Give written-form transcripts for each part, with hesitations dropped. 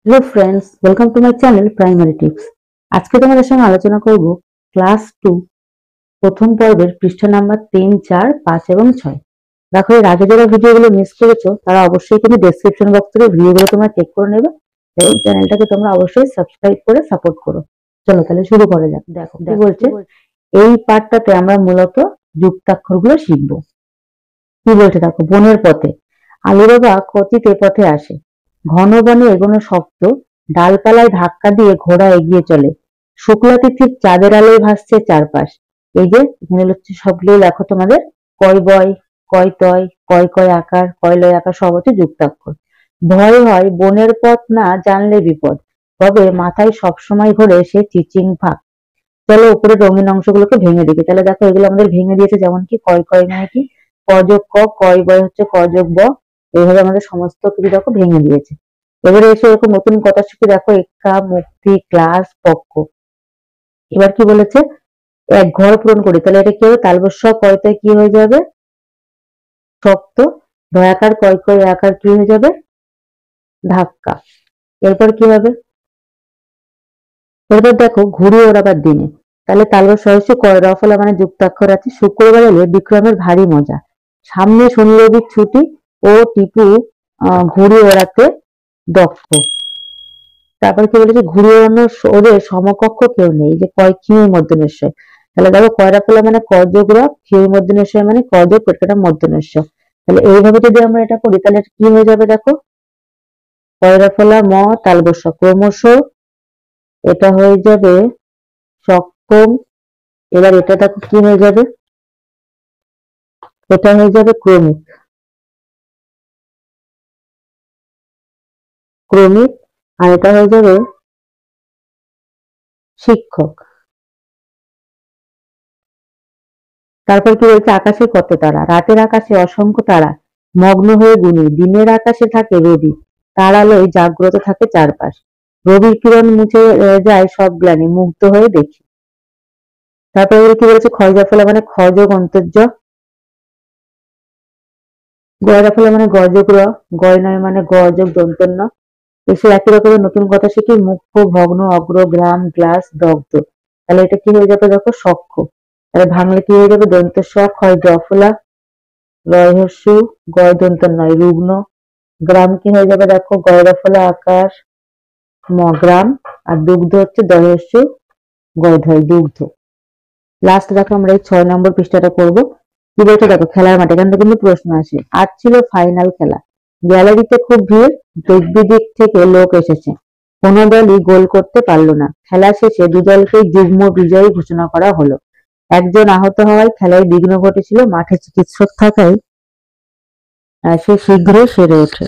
Hello friends, welcome to my channel primary tips. আজকে তোমাদের সঙ্গে আলোচনা করব ক্লাস 2 প্রথম পর্বের পৃষ্ঠা নাম্বার 3, 4, 5 এবং 6। দেখো, এর আগে যারা ভিডিওগুলো মিস করেছো তারা অবশ্যই কিন্তু ডেসক্রিপশন বক্স থেকে ভিডিওগুলো তোমরা চেক করে নেবে এবং চ্যানেলটাকে তোমরা অবশ্যই সাবস্ক্রাইব করে সাপোর্ট করো। চলো তাহলে শুরু করা যাক। দেখো কি বলছে, এই পার্টটাতে আমরা মূলত যুক্তাক্ষরগুলো শিখব। কি বলছে দেখো, বনের পথে আলুরবা কচিতে পথে আসে, ঘন বনে এগোনো শক্ত, ডালপালায় ধাক্কা দিয়ে ঘোড়া এগিয়ে চলে, শুক্লা তিথির চাঁদের আলোয় ভাসছে চারপাশ। এই যে এখানে হচ্ছে সবগুলো লেখো তোমাদের কয় বয়, কয় তয়, কয় কয় আকার, কয় লয় আকার সব হচ্ছে যুক্তাক্ষর। ভয় হয় বনের পথ না জানলে বিপদ, তবে মাথায় সবসময় ঘোরে সে চিচিং ফাঁক। চলো উপরে রঙিন অংশগুলোকে ভেঙে দেখি। তাহলে দেখো এগুলো আমাদের ভেঙে দিয়েছে, যেমন কি কয় কয় মানে কি ক যোগ ক, কয় বয় হচ্ছে ক যোগ ব। এইভাবে আমাদের সমস্ত কিছু দেখো ভেঙে দিয়েছে। এবারে এসে এরকম নতুন কথা শিখে দেখো এক্কা, মুক্তি, ক্লাস, পক্ষ। এবার কি বলেছে, এক ঘর পূরণ করি। তাহলে এটা কি হবে, তালবস্য কয়তায় কি হয়ে যাবে, শক্ত। দয়াকার কয় কয় আকার কি হয়ে যাবে, ধাক্কা। এরপর কি হবে, এরপর দেখো ঘুড়ি ওড়াবার দিনে। তাহলে তালবস্য হচ্ছে কয়, রফলা মানে যুক্তাক্ষর আছে। শুক্রবার এলে বিক্রমের ভারী মজা, সামনে শনি রবির ছুটি, ও টিপু ঘুড়ি ওড়াতে দক্ষ। তারপর কি বলেছে, ঘুড়ি ওড়ানোর ওদের সমকক্ষ কেউ নেই। যে কয় খিঁর মধ্যনিশ্চয়। তাহলে দেখো কয়রা ফোলা মানে ক যোগ র, খিঁর মধ্যনিশ্চয় মানে ক যোগ পেটকাটা মধ্যনিশ্চয়। তাহলে এইভাবে যদি আমরা এটা করি তাহলে কি হয়ে যাবে দেখো, কয়রা ফোলা ম তালবস্য ক্রমশ এটা হয়ে যাবে সক্ষম। এবার এটা দেখো কি হয়ে যাবে, এটা হয়ে যাবে ক্রমিক, ক্রমিক। আর এটা হয়ে যাবে শিক্ষক। তারপর কি বলছে, আকাশে কত তারা, রাতের আকাশে অসংখ্য তারা, মগ্ন হয়ে গুনি, দিনের আকাশে থাকে রবি, তার আলোয় জাগ্রত থাকে চারপাশ, রবির কিরণ মুছে যায় সব গ্লানি, মুগ্ধ হয়ে দেখি। তারপরে কি বলেছে, ক্ষয়জা ফলা মানে ক্ষযোগ অন্তর্য, গয়রা ফলা মানে গযোগ র, গয় নয় মানে গযোগ দন্তন্য। এসে একই রকমের নতুন কথা শিখি, মুখ্য, ভগ্ন, অগ্র, গ্রাম, গ্লাস, দগ্ধ। তাহলে এটা কি হয়ে যাবে দেখো, সক্ষ। তাহলে ভাঙলে কি হয়ে যাবে, দন্ত স, ক্ষয় ডফলা, রহস্য, গয় দন্ত নয় রুগ্ন। গ্রাম কি হয়ে যাবে দেখো, গয়রা ফলা আকার ম গ্রাম। আর দুগ্ধ হচ্ছে দহস্য গয় ধয় দুগ্ধ। লাস্ট দেখো আমরা এই 6 নম্বর পৃষ্ঠাটা করব। কি বলছে দেখো, খেলার মাঠে। এখান থেকে কিন্তু প্রশ্ন আসে। আজ ছিল ফাইনাল খেলা, গ্যালারিতে খুব ভিড়, দিক বিদিক থেকে লোক এসেছে, কোনো দলই গোল করতে পারলো না। খেলা শেষে দুদলকেই যুগ্ম বিজয়ী ঘোষণা করা হলো। একজন আহত হওয়ায় খেলায় বিঘ্ন ঘটেছিল, মাঠে চিকিৎসক থাকায় সে শীঘ্রই সেরে ওঠে।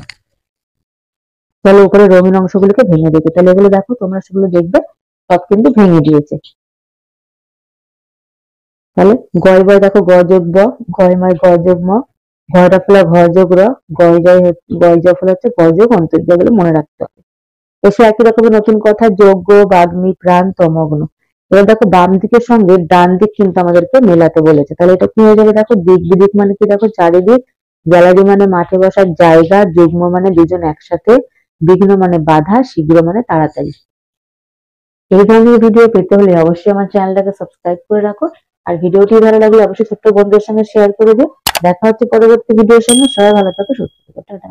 তাহলে উপরে রঙিন অংশগুলোকে ভেঙে দিতে। তাহলে এগুলো দেখো তোমরা সেগুলো দেখবে সব কিন্তু ভেঙে দিয়েছে। তাহলে গয় বয় দেখো গ যোগ ব, গয় ময় গ যোগ ম, ঘয়টা ফলা ঘ যোগ র, গয় জয় ফলা হচ্ছে গ যোগ অন্তর্য। এগুলো মনে রাখতে হবে। এসে একই রকমের নতুন কথা, যোগ্য, বাগ্মী, প্রাণ, তমগ্ন। এবার দেখো বাম দিকের সঙ্গে ডান দিক কিন্তু আমাদেরকে মেলাতে বলেছে। তাহলে এটা কি হয়ে যাবে দেখো, দিক বিদিক মানে কি দেখো চারিদিক, গ্যালারি মানে মাঠে বসার জায়গা, যুগ্ম মানে দুজন একসাথে, বিঘ্ন মানে বাধা, শীঘ্র মানে তাড়াতাড়ি। এই ধরনের ভিডিও পেতে হলে অবশ্যই আমার চ্যানেলটাকে সাবস্ক্রাইব করে রাখো। আর ভিডিওটি ভালো লাগলে অবশ্যই ছোট্ট বন্ধুদের সঙ্গে শেয়ার করে দিও। দেখা হচ্ছে পরবর্তী ভিডিওর সঙ্গে। সবাই ভালো থাকো, সুস্থ থাকো, টাটা।